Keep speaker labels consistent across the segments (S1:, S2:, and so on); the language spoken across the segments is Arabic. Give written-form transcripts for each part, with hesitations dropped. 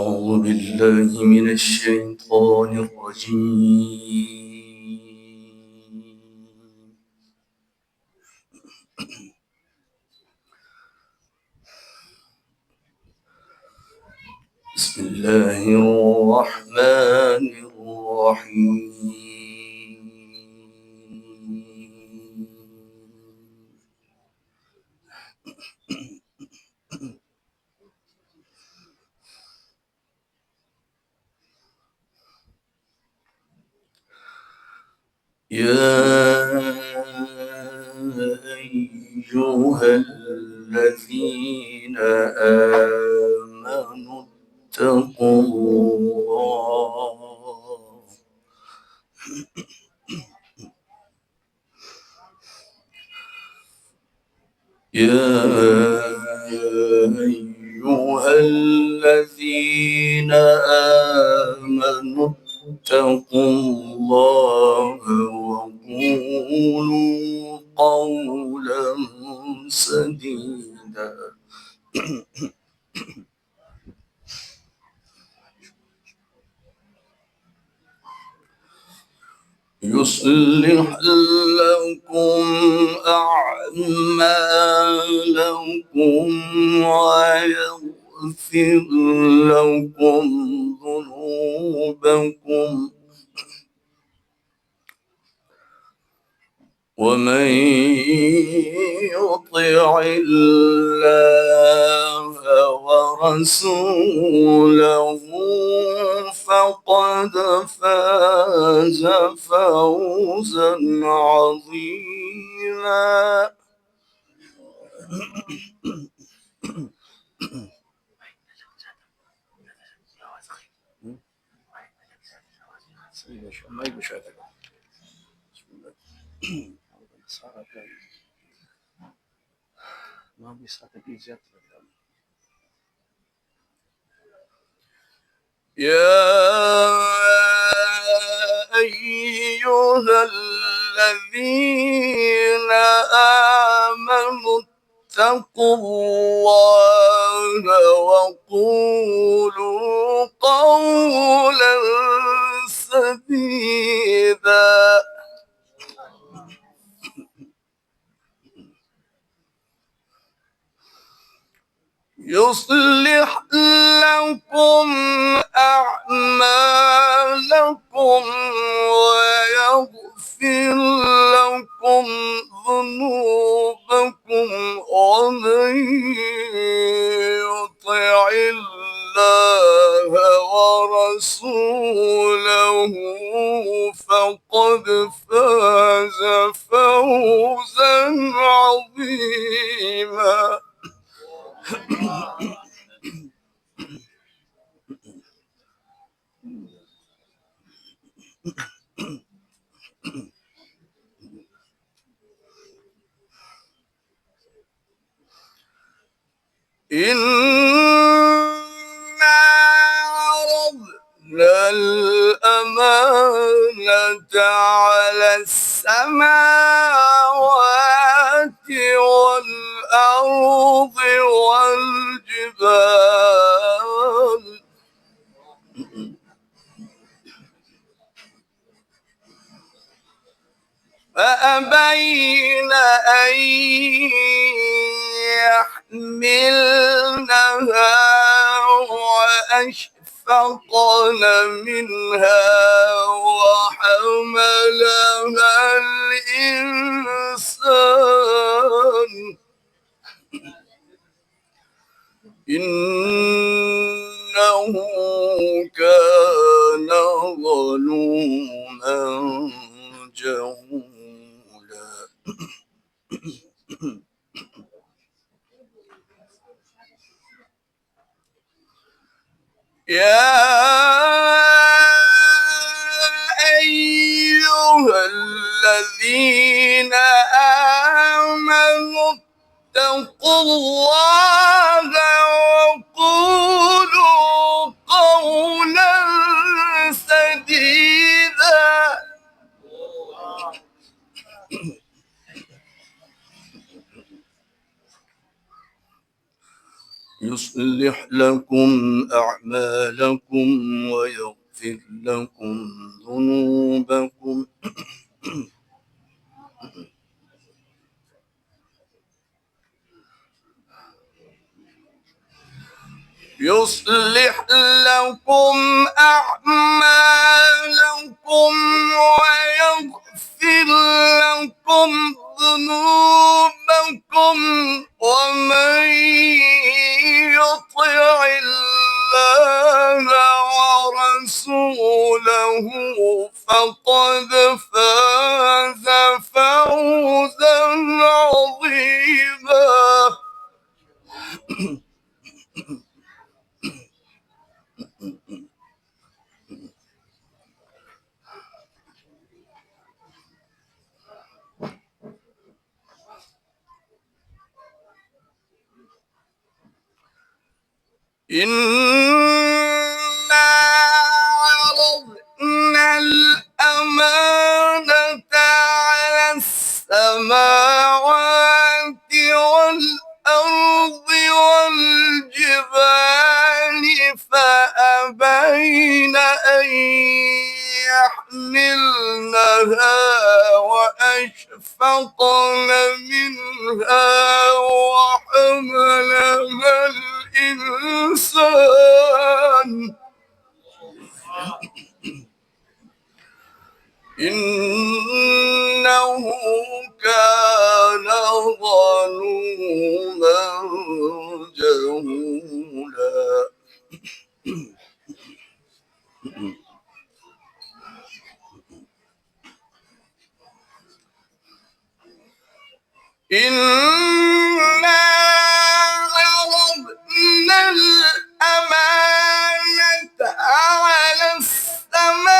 S1: أعوذ بالله من الشيطان الرجيم. بسم الله الرحمن الرحيم. يا أيها الذين آمنوا اتقوا الله يا أيها الذين آمنوا اتقوا الله وقولوا قولا سديدا يصلح لكم أعمالكم ويغفر لكم ذنوبكم ومن يطع الله ورسوله فقد فاز فوزا عظيما. يا أيها الذين آمنوا اتقوا الله وقولوا قولا سديدا يصلح لكم أعمالكم ويغفر لكم ذنوبكم ومن يطع الله ورسوله فقد فاز فوزا عظيما. إنا عرضنا الأمانة على السماوات والأرض والجبال فأبين أن يحملنها وأشفقن منها وحملها الإنسان إنه كان ظلوما جهولا. يا أيها الذين آمنوا اتقوا الله وقولوا قولا سديدا يصلح يصلح لكم أعمالكم ويغفر لكم ذنوبكم ويغفر لكم ذنوبكم ومن يطع الله ورسوله فقد فاز فوزا عظيما. إنا عرضنا الأمانة على السماوات والأرض والجبال فأبين أن يحملنها وأشفقن منها وحملها الإنسان إنه كان ظلوما جهولا. إنا عرضنا الأمانة على السماوات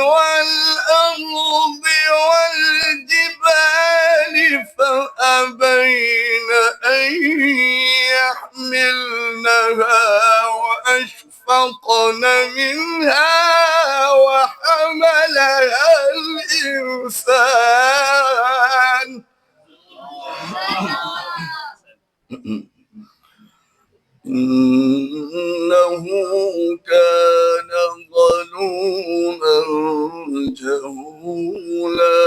S1: والأرض والجبال فأبين أن يحملنها وأشفقن منها وحملها الإنسان إنه كان ظلوما جهولا.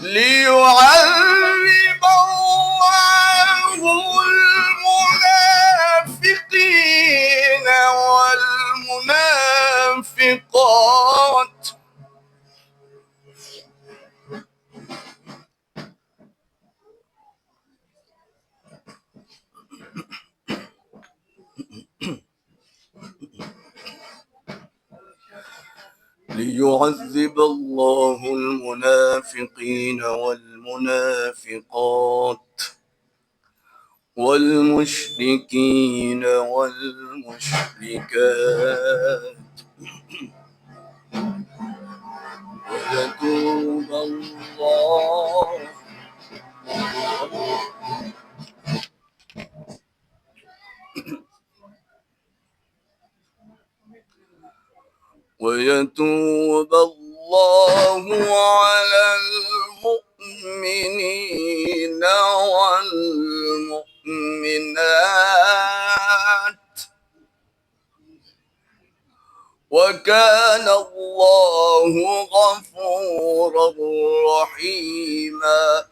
S1: ليعذب الله المنافقين والمنافقات ليعذب الله المنافقين والمنافقات والمشركين والمشركات ويتوب الله على المؤمنين والمؤمنات وكان الله غفورا رحيما.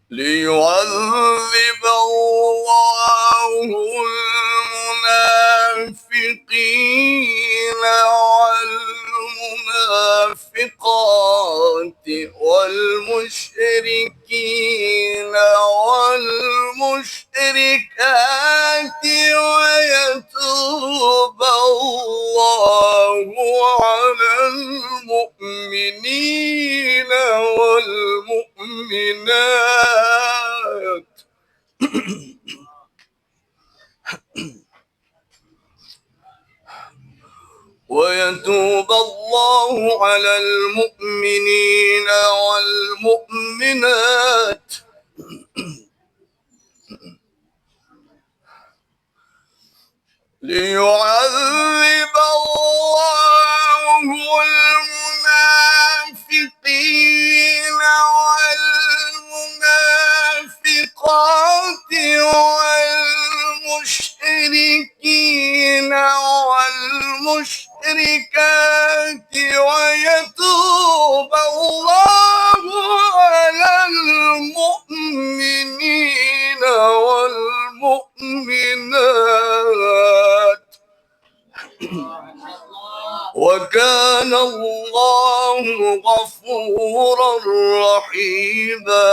S1: ليعذب الله المنافقين والمنافقات والمشركين والمشركات ويتوب الله على المؤمنين والمؤمنات ويتوب الله على المؤمنين والمؤمنات ليعذب الله المنافقين والمنافقات والمشركين والمشركات ويتوب الله على المؤمنين والمؤمنات وكان الله غفورا رحيما.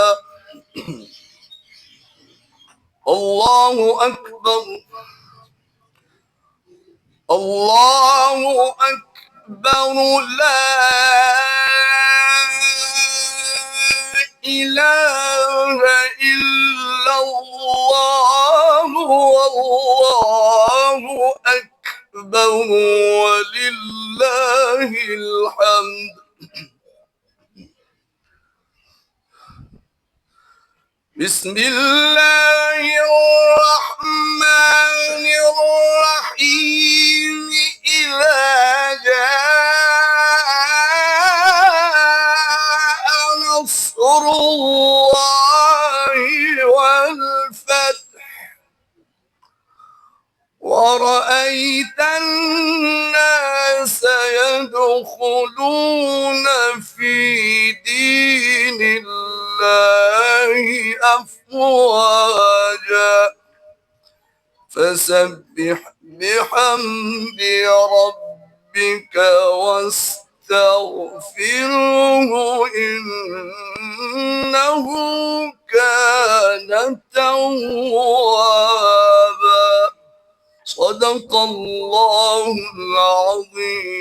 S1: الله أكبر الله أكبر لا إله إلا الله والله أكبر ولله الحمد. بسم الله الرحمن الرحيم. إذا جاء نصر الله والفتح ورأيت الناس يدخلون في دين الله أفواجا فسبح بحمد ربك واستغفره إنه كان توابا. صدق الله العظيم.